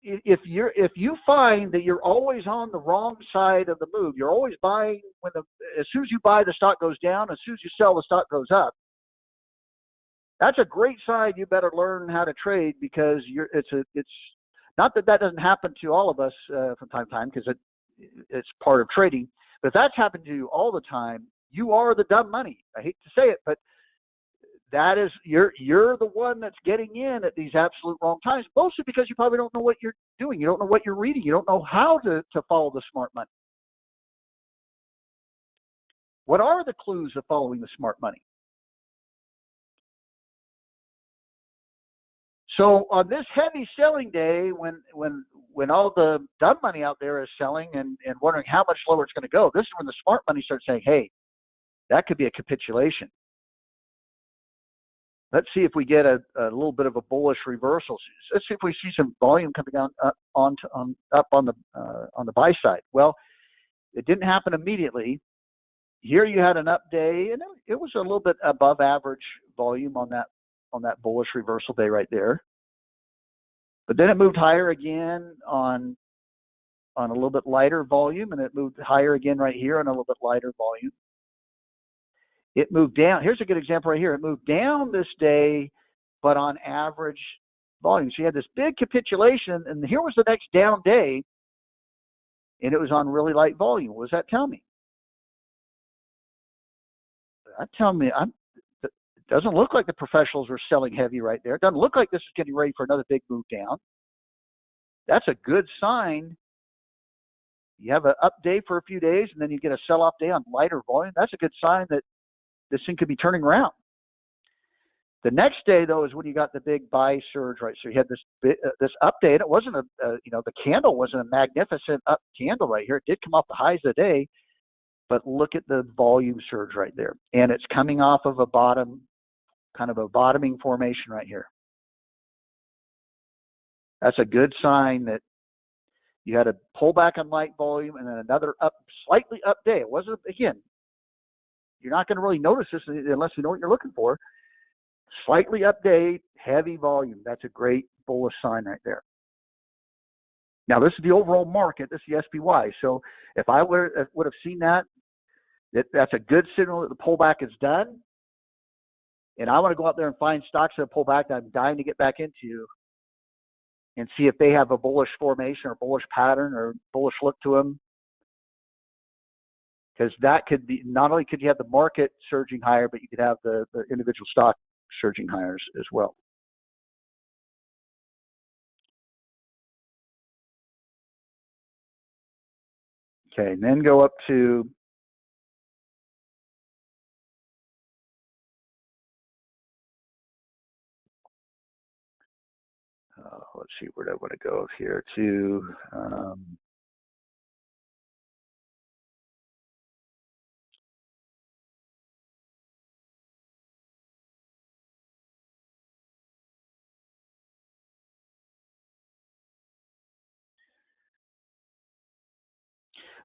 if you find that you're always on the wrong side of the move, you're always buying as soon as you buy, the stock goes down. As soon as you sell, the stock goes up. That's a great sign. You better learn how to trade, because it's not that doesn't happen to all of us from time to time, because it's part of trading. But if that's happened to you all the time, you are the dumb money. I hate to say it, but that is, you're the one that's getting in at these absolute wrong times, mostly because you probably don't know what you're doing. You don't know what you're reading. You don't know how to follow the smart money. What are the clues of following the smart money? So on this heavy selling day, when all the dumb money out there is selling and wondering how much lower it's going to go, this is when the smart money starts saying, hey, that could be a capitulation. Let's see if we get a little bit of a bullish reversal. Let's see if we see some volume coming down up on the buy side. Well, it didn't happen immediately. Here you had an up day, and it was a little bit above average volume on that bullish reversal day right there. But then it moved higher again on a little bit lighter volume, and it moved higher again right here on a little bit lighter volume. It moved down. Here's a good example right here. It moved down this day, but on average volume. So you had this big capitulation, and here was the next down day, and it was on really light volume. What does that tell me? That tells me it doesn't look like the professionals are selling heavy right there. It doesn't look like this is getting ready for another big move down. That's a good sign. You have an up day for a few days, and then you get a sell-off day on lighter volume. That's a good sign that this thing could be turning around. The next day, though, is when you got the big buy surge, right? So you had this up day, and it wasn't the candle wasn't a magnificent up candle right here. It did come off the highs of the day, but look at the volume surge right there. And it's coming off of a bottom, kind of a bottoming formation right here. That's a good sign that you had a pullback on light volume and then another slightly up day. It wasn't, again, you're not going to really notice this unless you know what you're looking for. Slightly up day, heavy volume. That's a great bullish sign right there. Now, this is the overall market. This is the SPY. So if I would have seen that's a good signal that the pullback is done. And I want to go out there and find stocks that pull back that I'm dying to get back into and see if they have a bullish formation or bullish pattern or bullish look to them. Because that could be, not only could you have the market surging higher, but you could have the individual stock surging higher as well. Okay, and then go up to let's see, where do I want to go here to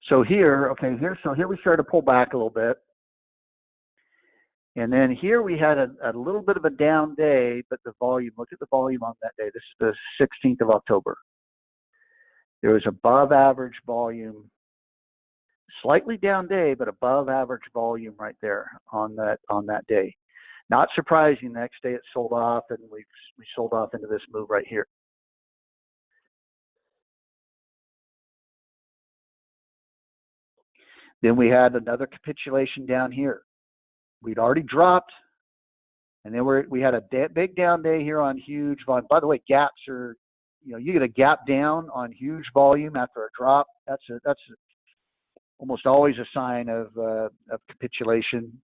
so here, okay, here we started to pull back a little bit. And then here we had a little bit of a down day, but the volume, look at the volume on that day. This is the 16th of October. There was above average volume, slightly down day, but above average volume right there on that day. Not surprising, the next day it sold off, and we sold off into this move right here. Then we had another capitulation down here. We'd already dropped, and then we had a big down day here on huge volume. By the way, gaps are, you get a gap down on huge volume after a drop. That's almost always a sign of capitulation.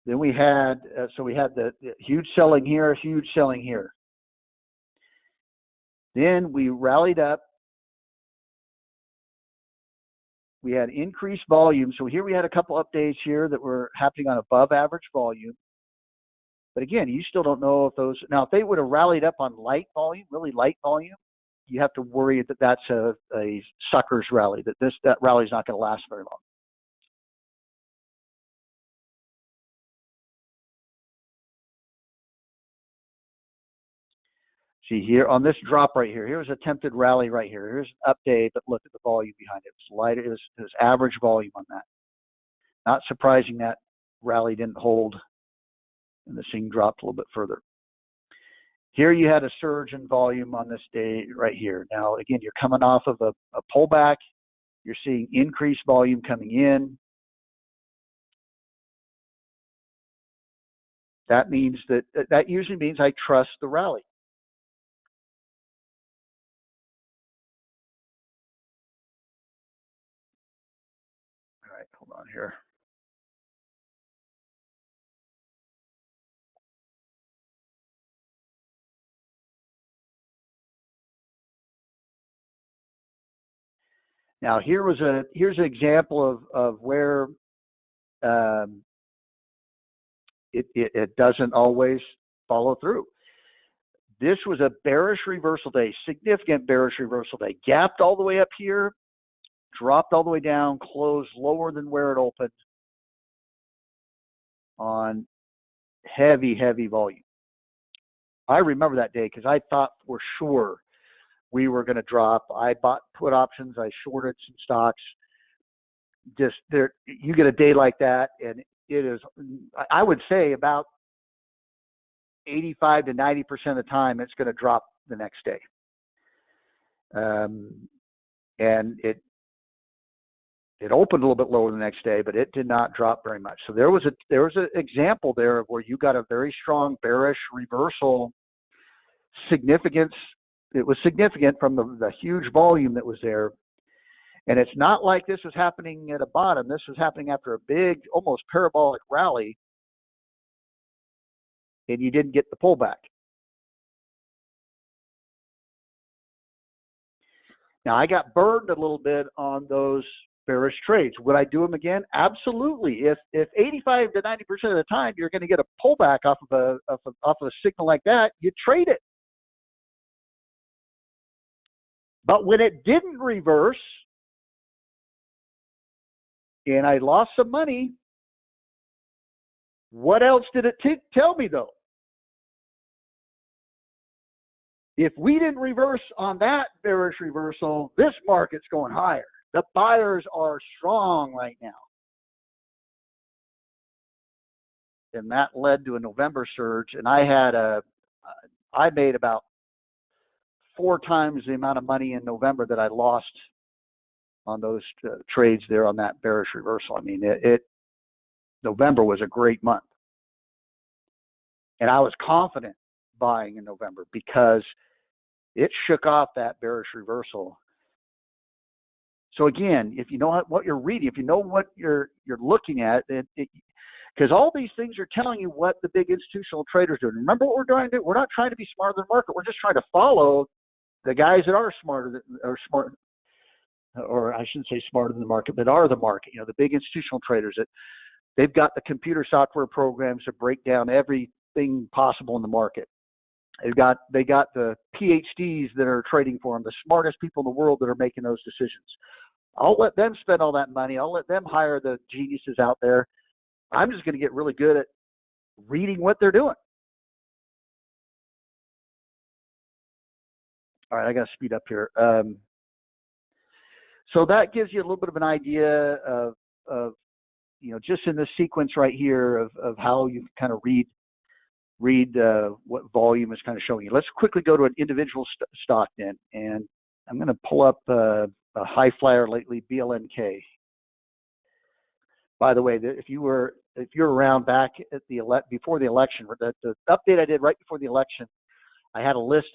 Then we had the huge selling here, huge selling here. Then we rallied up. We had increased volume. So here we had a couple updates here that were happening on above average volume. But again, you still don't know if those, now if they would have rallied up on light volume, really light volume, you have to worry that that's a sucker's rally, that rally is not going to last very long. See here on this drop right here, here's attempted rally right here. Here's an update, but look at the volume behind it. It was light, it was average volume on that. Not surprising that rally didn't hold and the thing dropped a little bit further. Here you had a surge in volume on this day right here. Now, again, you're coming off of a pullback. You're seeing increased volume coming in. That means that usually means I trust the rally. All right, hold on here. Now here's an example of where it doesn't always follow through. This was a bearish reversal day, significant bearish reversal day. Gapped all the way up here, dropped all the way down, closed lower than where it opened on heavy volume. I remember that day because I thought for sure we were going to drop. I bought put options. I shorted some stocks. Just there, you get a day like that, and it is, I would say, about 85 to 90% of the time, it's going to drop the next day. And it opened a little bit lower the next day, but it did not drop very much. So there was an example there of where you got a very strong bearish reversal. Significance. It was significant from the huge volume that was there. And it's not like this was happening at a bottom. This was happening after a big, almost parabolic rally, and you didn't get the pullback. Now, I got burned a little bit on those bearish trades. Would I do them again? Absolutely. If 85 to 90% of the time you're going to get a pullback off of a signal like that, you trade it. But when it didn't reverse, and I lost some money, what else did it tell me, though? If we didn't reverse on that bearish reversal, this market's going higher. The buyers are strong right now. And that led to a November surge, and I made about 4 times the amount of money in November that I lost on those trades there on that bearish reversal. I mean, November was a great month. And I was confident buying in November because it shook off that bearish reversal. So again, if you know what you're reading, if you know what you're looking at, because all these things are telling you what the big institutional traders do. Remember what we're trying to do? We're not trying to be smarter than the market. We're just trying to follow the guys that are smarter or I shouldn't say smarter than the market, but are the market. You know, the big institutional traders that they've got the computer software programs to break down everything possible in the market. They got the PhDs that are trading for them, the smartest people in the world that are making those decisions. I'll let them spend all that money. I'll let them hire the geniuses out there. I'm just going to get really good at reading what they're doing. All right, I got to speed up here. So that gives you a little bit of an idea of you know, just in this sequence right here of how you kind of read what volume is kind of showing you. Let's quickly go to an individual stock then, and I'm going to pull up a high flyer lately, BLNK. By the way, if you're around back at before the election, the update I did right before the election, I had a list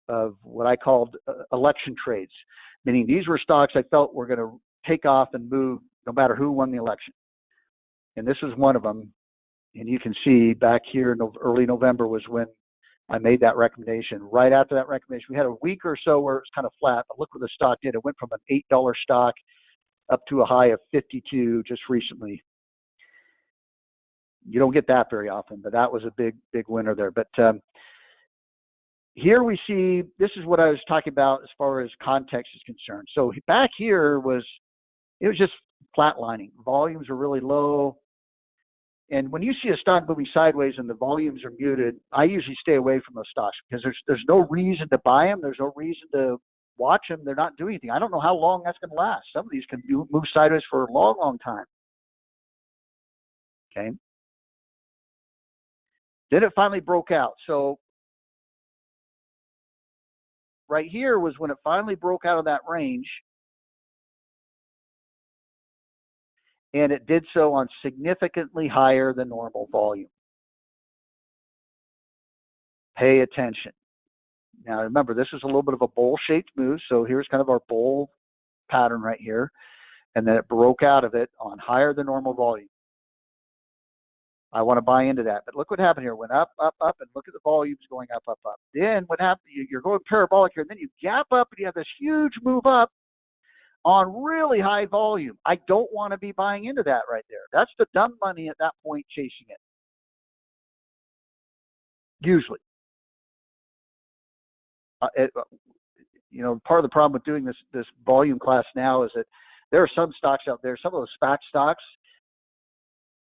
of what I called election trades, meaning these were stocks I felt were going to take off and move no matter who won the election. And this was one of them. And you can see back here in early November was when I made that recommendation. Right after that recommendation, we had a week or so where it was kind of flat, but look what the stock did. It went from an $8 stock up to a high of 52 just recently. You don't get that very often, but that was a big winner there. But here we see, this is what I was talking about as far as context is concerned. So back here it was just flatlining. Volumes are really low. And when you see a stock moving sideways and the volumes are muted, I usually stay away from those stocks because there's no reason to buy them. There's no reason to watch them. They're not doing anything. I don't know how long that's going to last. Some of these can move sideways for a long time. Okay. Then it finally broke out. So right here was when it finally broke out of that range, and it did so on significantly higher than normal volume. Pay attention. Now remember, this is a little bit of a bowl-shaped move, so here's kind of our bowl pattern right here, and then it broke out of it on higher than normal volume. I want to buy into that. But look what happened here. Went up, up, up, and look at the volumes going up, up, up. Then what happened, you're going parabolic here, and then you gap up, and you have this huge move up on really high volume. I don't want to be buying into that right there. That's the dumb money at that point chasing it. Usually. Part of the problem with doing this volume class now is that there are some stocks out there, some of those SPAC stocks,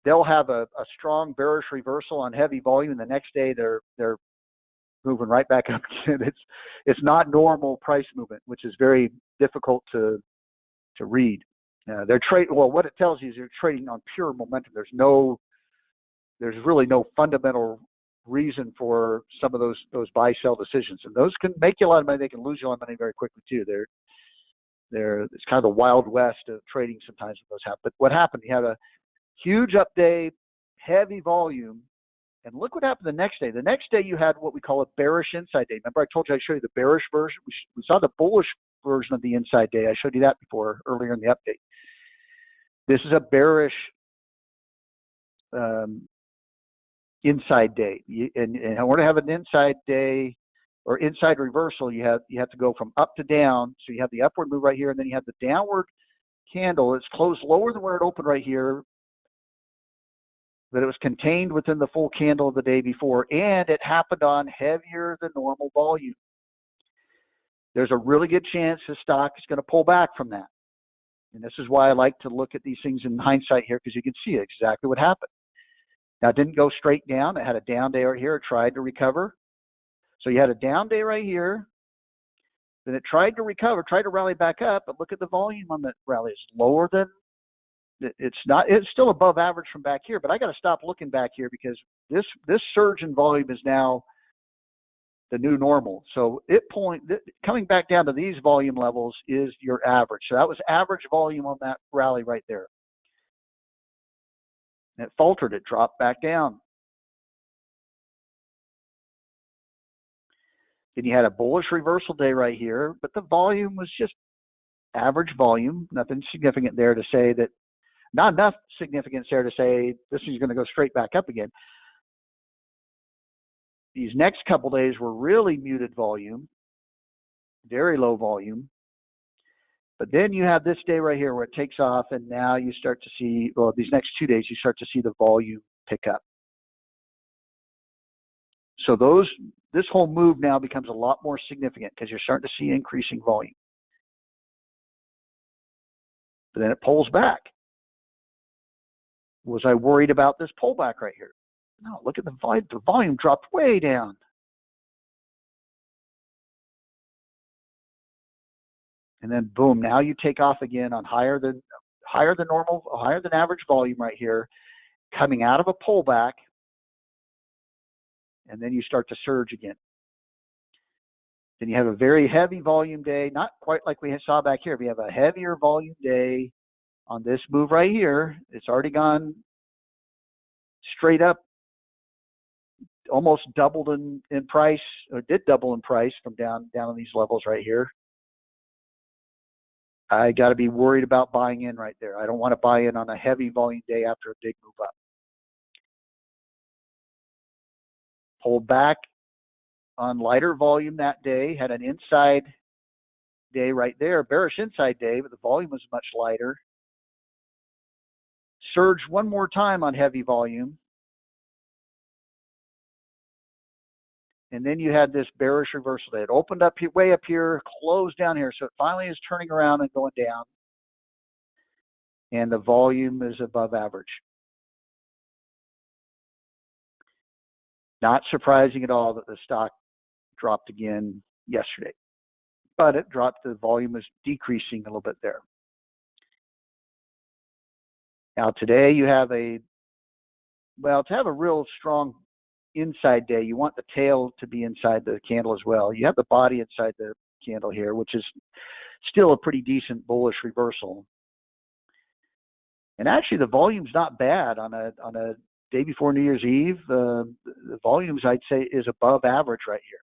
they'll have a strong bearish reversal on heavy volume, and the next day they're moving right back up again. It's not normal price movement, which is very difficult to read. What it tells you is they're trading on pure momentum. There's really no fundamental reason for some of those buy sell decisions, and those can make you a lot of money. They can lose you a lot of money very quickly too. It's kind of the wild west of trading sometimes when those happen. But what happened? You had a huge up day, heavy volume, and look what happened the next day. The next day you had what we call a bearish inside day. Remember I told you I'd show you the bearish version? We saw the bullish version of the inside day. I showed you that before earlier in the update. This is a bearish inside day. And in order to have an inside day or inside reversal, you have to go from up to down. So you have the upward move right here, and then you have the downward candle. It's closed lower than where it opened right here, but it was contained within the full candle of the day before, and it happened on heavier than normal volume. There's a really good chance the stock is going to pull back from that. And this is why I like to look at these things in hindsight here, because you can see exactly what happened. Now, it didn't go straight down. It had a down day right here. It tried to recover. So you had a down day right here. Then it tried to recover, tried to rally back up, but look at the volume on that rally. It's lower than, it's still above average from back here, but I got to stop looking back here because this surge in volume is now the new normal. So coming back down to these volume levels is your average. So that was average volume on that rally right there. And it faltered, it dropped back down. Then you had a bullish reversal day right here, but the volume was just average volume, nothing significant there to say that, not enough significance there to say this is going to go straight back up again. These next couple days were really muted volume, very low volume. But then you have this day right here where it takes off, and now you start to see, well, these next 2 days, you start to see the volume pick up. So this whole move now becomes a lot more significant because you're starting to see increasing volume. But then it pulls back. Was I worried about this pullback right here? No, look at the volume. The volume dropped way down. And then boom, now you take off again on higher than normal, higher than average volume right here, coming out of a pullback, and then you start to surge again. Then you have a very heavy volume day, not quite like we saw back here. We have a heavier volume day on this move right here. It's already gone straight up, almost doubled in price, or did double in price from down on these levels right here. I got to be worried about buying in right there. I don't want to buy in on a heavy volume day after a big move up. Pulled back on lighter volume that day, had an inside day right there, bearish inside day, but the volume was much lighter. Surged one more time on heavy volume. And then you had this bearish reversal day. It opened up way up here, closed down here. So it finally is turning around and going down. And the volume is above average. Not surprising at all that the stock dropped again yesterday. But it dropped, the volume is decreasing a little bit there. Now today you have to have a real strong inside day, you want the tail to be inside the candle as well. You have the body inside the candle here, which is still a pretty decent bullish reversal. And actually, the volume's not bad on a day before New Year's Eve. The volumes, I'd say, is above average right here.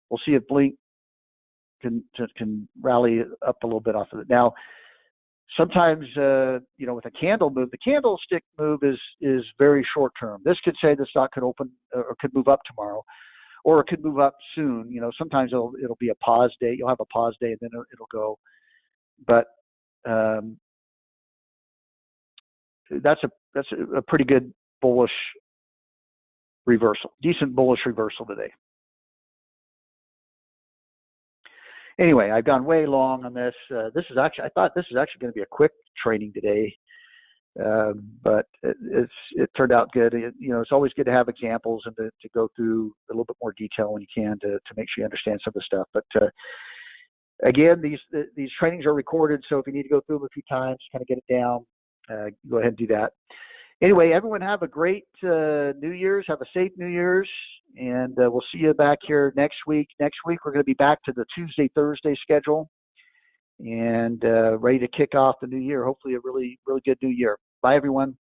We'll see if Blink can rally up a little bit off of it. Now, sometimes, with a candle move, the candlestick move is very short term. This could say the stock could open or could move up tomorrow, or it could move up soon. Sometimes it'll be a pause day. You'll have a pause day and then it'll go. But that's a pretty good bullish reversal, decent bullish reversal today. Anyway, I've gone way long on this. I thought this is actually going to be a quick trading today, but it turned out good. It's always good to have examples and to go through a little bit more detail when you can to make sure you understand some of the stuff. But again, these trainings are recorded, so if you need to go through them a few times, kind of get it down, go ahead and do that. Anyway, everyone have a great New Year's. Have a safe New Year's. And we'll see you back here next week. Next week, we're going to be back to the Tuesday, Thursday schedule and ready to kick off the new year. Hopefully a really, really good new year. Bye, everyone.